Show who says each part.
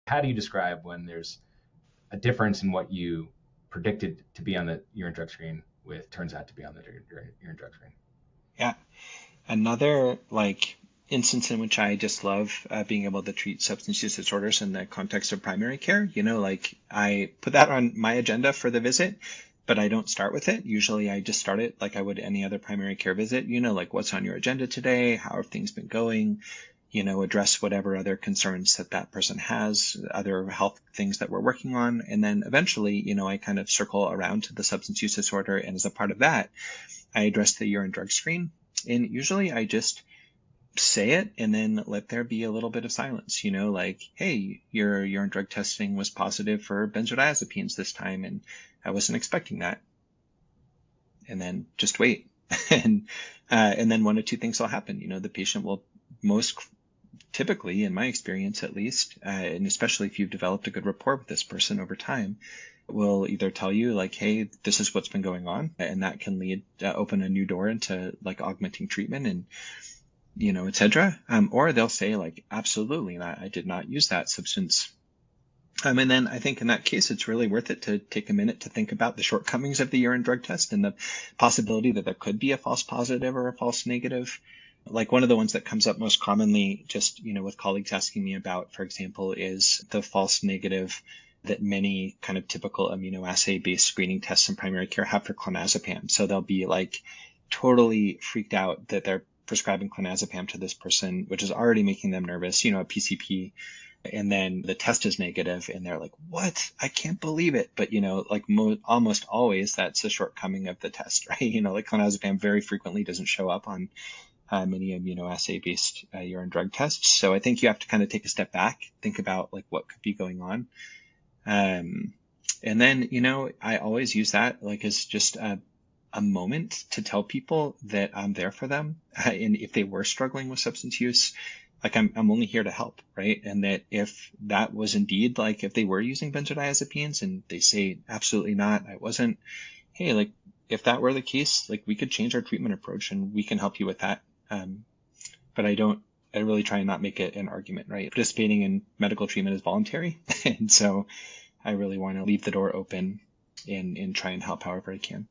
Speaker 1: How do you describe when there's a difference in what you predicted to be on the urine drug screen with turns out to be on the urine drug screen?
Speaker 2: Yeah. Another instance in which I just love being able to treat substance use disorders in the context of primary care. I put that on my agenda for the visit, but I don't start with it. Usually I just start it like I would any other primary care visit, like what's on your agenda today? How have things been going? Address whatever other concerns that that person has, other health things that we're working on. And then eventually, I kind of circle around to the substance use disorder. And as a part of that, I address the urine drug screen. And usually I just say it and then let there be a little bit of silence, hey, your urine drug testing was positive for benzodiazepines this time, and I wasn't expecting that. And then just wait. And then one of two things will happen. The patient will most typically, in my experience at least, and especially if you've developed a good rapport with this person over time, will either tell you like, hey, this is what's been going on, and that can lead open a new door into like augmenting treatment and etc. Or they'll say like, absolutely, I did not use that substance. And then I think in that case, it's really worth it to take a minute to think about the shortcomings of the urine drug test and the possibility that there could be a false positive or a false negative. Like one of the ones that comes up most commonly, just, with colleagues asking me about, for example, is the false negative that many kind of typical immunoassay based screening tests in primary care have for clonazepam. So they'll be like totally freaked out that they're prescribing clonazepam to this person, which is already making them nervous, a PCP. And then the test is negative and they're like, what? I can't believe it. But, almost always that's a shortcoming of the test, right? Like clonazepam very frequently doesn't show up on many immunoassay-based urine drug tests. So I think you have to kind of take a step back, think about like what could be going on. And then, I always use that like as just a moment to tell people that I'm there for them. And if they were struggling with substance use, like I'm only here to help, right? And that if that was indeed like if they were using benzodiazepines and they say absolutely not, I wasn't, hey, like if that were the case, like we could change our treatment approach and we can help you with that. But I really try and not make it an argument, right? Participating in medical treatment is voluntary. And so I really want to leave the door open and try and help however I can.